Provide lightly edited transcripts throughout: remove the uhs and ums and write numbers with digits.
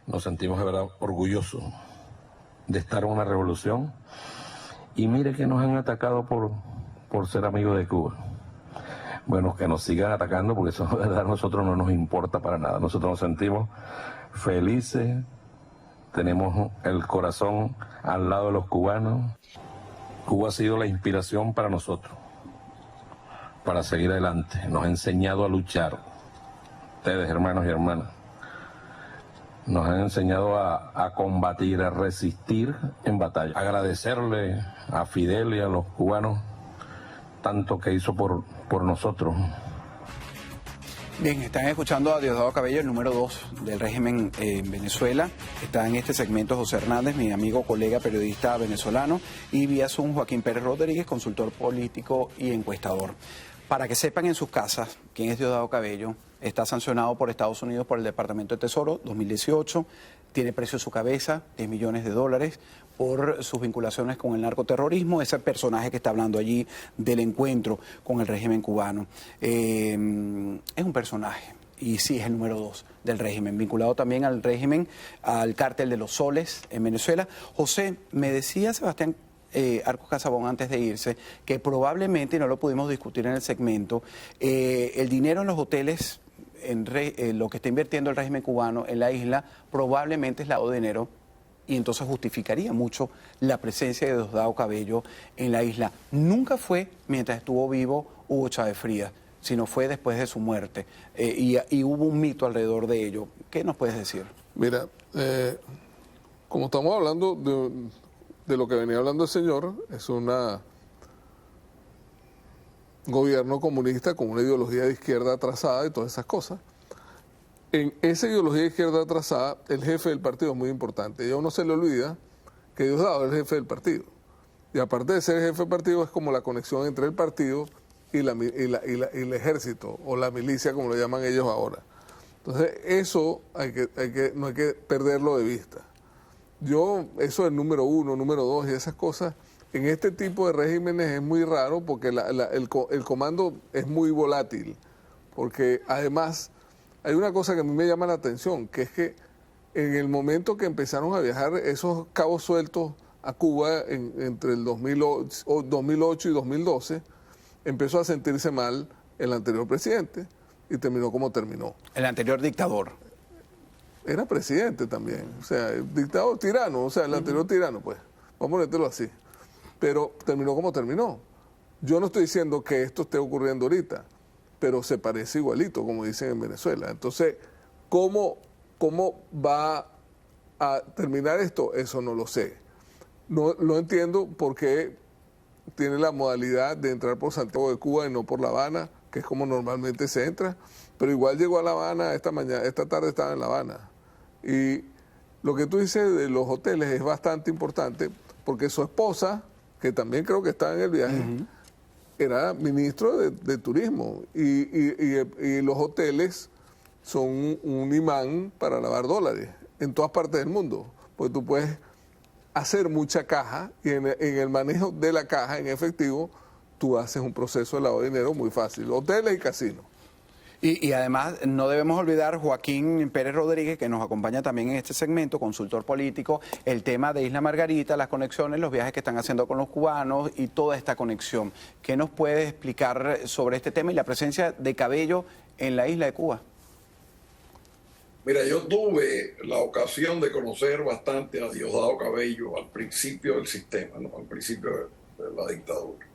Nos sentimos de verdad orgullosos de estar en una revolución. Y mire que nos han atacado por ser amigos de Cuba. Bueno, que nos sigan atacando porque eso de verdad a nosotros no nos importa para nada. Nosotros nos sentimos felices, tenemos el corazón al lado de los cubanos. Cuba ha sido la inspiración para nosotros, para seguir adelante. Nos ha enseñado a luchar. Ustedes, hermanos y hermanas, nos han enseñado a combatir, a resistir en batalla. Agradecerle a Fidel y a los cubanos tanto que hizo por nosotros. Bien, están escuchando a Diosdado Cabello, el número 2 del régimen en Venezuela. Está en este segmento José Hernández, mi amigo, colega, periodista venezolano, y vía Zoom Joaquín Pérez Rodríguez, consultor político y encuestador. Para que sepan en sus casas quién es Diosdado Cabello, está sancionado por Estados Unidos por el Departamento de Tesoro 2018, tiene precio su cabeza, $10 millones, por sus vinculaciones con el narcoterrorismo, ese personaje que está hablando allí del encuentro con el régimen cubano. Es un personaje, y sí es el número 2 del régimen, vinculado también al régimen, al cártel de los soles en Venezuela. José, me decía Sebastián Arcos Casabón antes de irse, que probablemente, y no lo pudimos discutir en el segmento, el dinero en los hoteles, lo que está invirtiendo el régimen cubano en la isla, probablemente es lavado de dinero, y entonces justificaría mucho la presencia de Diosdado Cabello en la isla. Nunca fue mientras estuvo vivo Hugo Chávez Frías, sino fue después de su muerte, y hubo un mito alrededor de ello. ¿Qué nos puedes decir? Mira, como estamos hablando de lo que venía hablando el señor, es un gobierno comunista con una ideología de izquierda atrasada y todas esas cosas. En esa ideología de izquierda atrasada, el jefe del partido es muy importante. Y a uno se le olvida que Diosdado es el jefe del partido. Y aparte de ser el jefe del partido, es como la conexión entre el partido y el ejército, o la milicia, como lo llaman ellos ahora. Entonces, eso no hay que perderlo de vista. Eso es número 1, número 2 y esas cosas, en este tipo de regímenes es muy raro porque el comando es muy volátil. Porque además, hay una cosa que a mí me llama la atención, que es que en el momento que empezaron a viajar esos cabos sueltos a Cuba entre el 2008 y 2012, empezó a sentirse mal el anterior presidente y terminó como terminó. El anterior dictador. Era presidente también, o sea, dictador, tirano, o sea, el anterior tirano, pues, vamos a ponértelo así. Pero terminó como terminó. Yo no estoy diciendo que esto esté ocurriendo ahorita, pero se parece igualito, como dicen en Venezuela. Entonces, ¿cómo va a terminar esto? Eso no lo sé. No entiendo por qué tiene la modalidad de entrar por Santiago de Cuba y no por La Habana, que es como normalmente se entra, pero igual llegó a La Habana esta tarde estaba en La Habana. Y lo que tú dices de los hoteles es bastante importante, porque su esposa, que también creo que estaba en el viaje, era ministro de turismo, y los hoteles son un imán para lavar dólares en todas partes del mundo, porque tú puedes hacer mucha caja y en el manejo de la caja en efectivo tú haces un proceso de lavado de dinero muy fácil, hoteles y casinos. Y además no debemos olvidar Joaquín Pérez Rodríguez, que nos acompaña también en este segmento, consultor político, el tema de Isla Margarita, las conexiones, los viajes que están haciendo con los cubanos y toda esta conexión. ¿Qué nos puede explicar sobre este tema y la presencia de Cabello en la isla de Cuba? Mira, yo tuve la ocasión de conocer bastante a Diosdado Cabello al principio del sistema, ¿no? Al principio de la dictadura.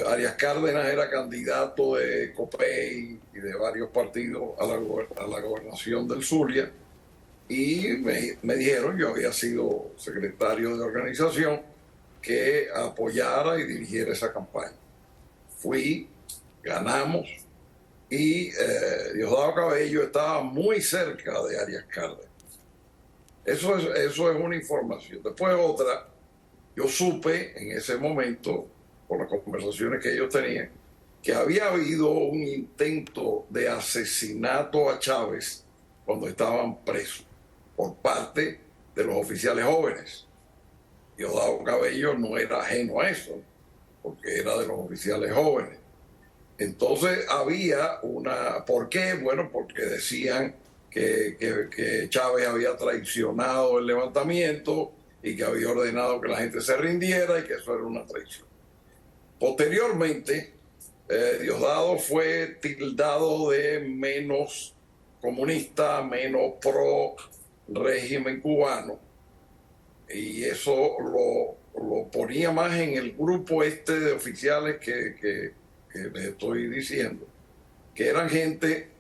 Arias Cárdenas era candidato de COPEI y de varios partidos a la gobernación del Zulia, y me dijeron, yo había sido secretario de organización, que apoyara y dirigiera esa campaña. Fui, ganamos, y Diosdado Cabello estaba muy cerca de Arias Cárdenas. Eso es una información. Después otra, yo supe en ese momento, por las conversaciones que ellos tenían, que había habido un intento de asesinato a Chávez cuando estaban presos por parte de los oficiales jóvenes. Diosdado Cabello no era ajeno a eso, porque era de los oficiales jóvenes. Entonces había una... ¿Por qué? Bueno, porque decían que Chávez había traicionado el levantamiento y que había ordenado que la gente se rindiera y que eso era una traición. Posteriormente, Diosdado fue tildado de menos comunista, menos pro régimen cubano, y eso lo ponía más en el grupo este de oficiales que les estoy diciendo, que eran gente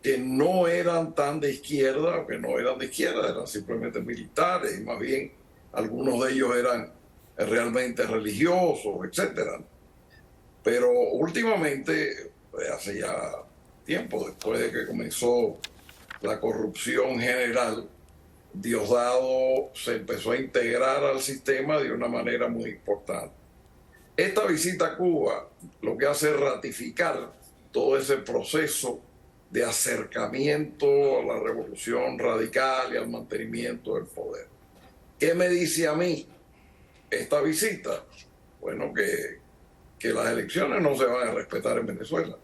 que no eran tan de izquierda, o que no eran de izquierda, eran simplemente militares, y más bien algunos de ellos eran realmente religiosos, etcétera. Pero últimamente, hace ya tiempo, después de que comenzó la corrupción general, Diosdado se empezó a integrar al sistema de una manera muy importante. Esta visita a Cuba lo que hace es ratificar todo ese proceso de acercamiento a la revolución radical y al mantenimiento del poder. ¿Qué me dice a mí esta visita? Bueno, que las elecciones no se van a respetar en Venezuela,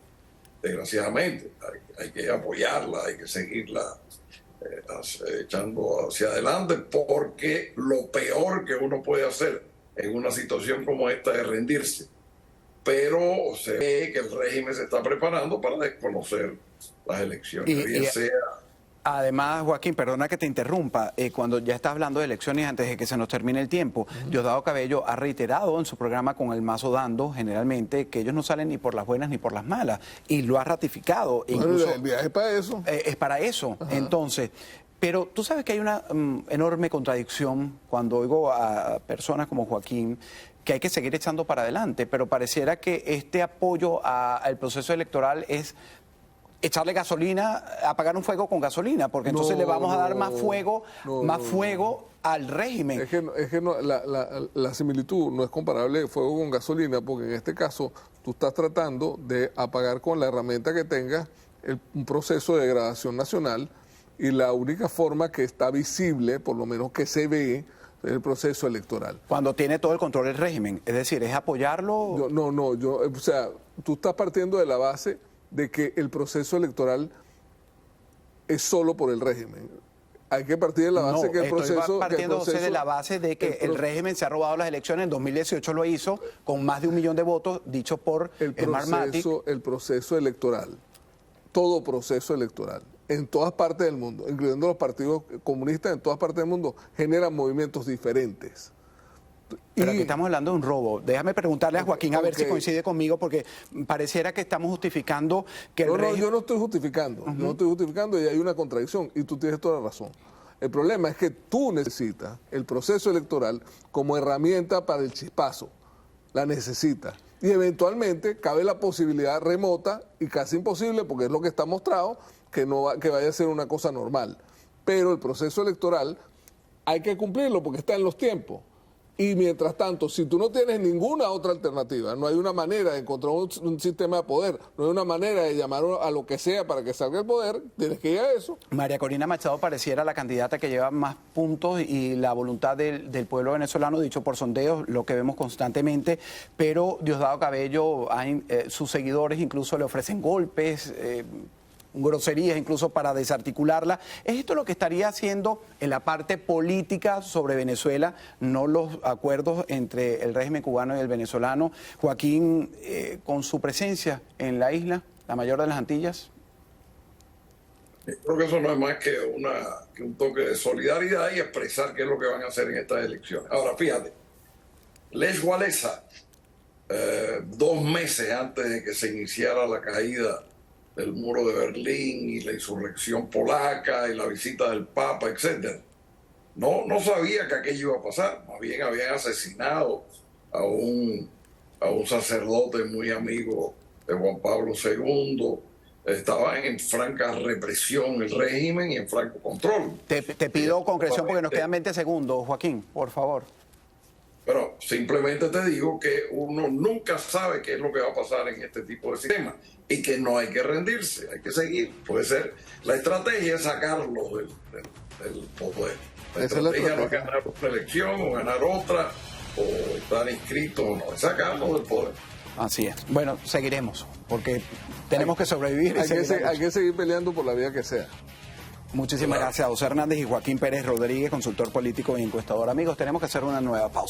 desgraciadamente. Hay que apoyarla, hay que seguirla echando hacia adelante, porque lo peor que uno puede hacer en una situación como esta es rendirse. Pero se ve que el régimen se está preparando para desconocer las elecciones, bien sea. Además, Joaquín, perdona que te interrumpa, cuando ya estás hablando de elecciones, antes de que se nos termine el tiempo, Diosdado Cabello ha reiterado en su programa con el Mazo Dando, generalmente, que ellos no salen ni por las buenas ni por las malas, y lo ha ratificado. Bueno, incluso, el viaje es para eso. Es para eso. Ajá. Entonces, pero tú sabes que hay una enorme contradicción cuando oigo a personas como Joaquín, que hay que seguir echando para adelante, pero pareciera que este apoyo al proceso electoral es echarle gasolina, apagar un fuego con gasolina, porque entonces le vamos a dar más fuego, fuego al régimen. Es que no, la similitud no es comparable fuego con gasolina, porque en este caso tú estás tratando de apagar con la herramienta que tengas un proceso de degradación nacional, y la única forma que está visible, por lo menos que se ve, es el proceso electoral. Cuando tiene todo el control del régimen, es decir, es apoyarlo. O sea, tú estás partiendo de la base de que el proceso electoral es solo por el régimen. Hay que partir de la base que el proceso... Estoy partiendo de la base de que el régimen se ha robado las elecciones. En 2018 lo hizo con más de 1 millón de votos, dicho por Marmatic. El proceso electoral, todo proceso electoral, en todas partes del mundo, incluyendo los partidos comunistas en todas partes del mundo, generan movimientos diferentes. Pero aquí estamos hablando de un robo. Déjame preguntarle a Joaquín a ver si coincide conmigo, porque pareciera que estamos justificando que el régimen... yo no estoy justificando. Yo no estoy justificando, y hay una contradicción, y tú tienes toda la razón. El problema es que tú necesitas el proceso electoral como herramienta para el chispazo. La necesitas. Y eventualmente cabe la posibilidad remota y casi imposible, porque es lo que está mostrado, que vaya a ser una cosa normal. Pero el proceso electoral hay que cumplirlo porque está en los tiempos. Y mientras tanto, si tú no tienes ninguna otra alternativa, no hay una manera de encontrar un sistema de poder, no hay una manera de llamar a lo que sea para que salga el poder, tienes que ir a eso. María Corina Machado pareciera la candidata que lleva más puntos y la voluntad del pueblo venezolano, dicho por sondeos, lo que vemos constantemente, pero Diosdado Cabello, sus seguidores incluso le ofrecen golpes, groserías incluso para desarticularla. ¿Es esto lo que estaría haciendo en la parte política sobre Venezuela, no los acuerdos entre el régimen cubano y el venezolano? Joaquín, con su presencia en la isla, la mayor de las Antillas. Creo que eso no es más que un toque de solidaridad y expresar qué es lo que van a hacer en estas elecciones. Ahora, fíjate, Lech Walesa, 2 meses antes de que se iniciara la caída del muro de Berlín y la insurrección polaca y la visita del Papa, etc. No sabía que aquello iba a pasar. Más bien habían asesinado a un sacerdote muy amigo de Juan Pablo II. Estaba en franca represión el régimen y en franco control. Te pido concreción porque nos quedan 20 segundos, Joaquín, por favor. Pero simplemente te digo que uno nunca sabe qué es lo que va a pasar en este tipo de sistemas y que no hay que rendirse, hay que seguir. Puede ser, la estrategia es sacarlo del poder. La estrategia no es ganar una elección o ganar otra o estar inscrito o no, es sacarlo del poder. Así es. Bueno, seguiremos porque tenemos que sobrevivir. Hay que seguir peleando por la vía que sea. Muchísimas gracias a José Hernández y Joaquín Pérez Rodríguez, consultor político y encuestador. Amigos, tenemos que hacer una nueva pausa.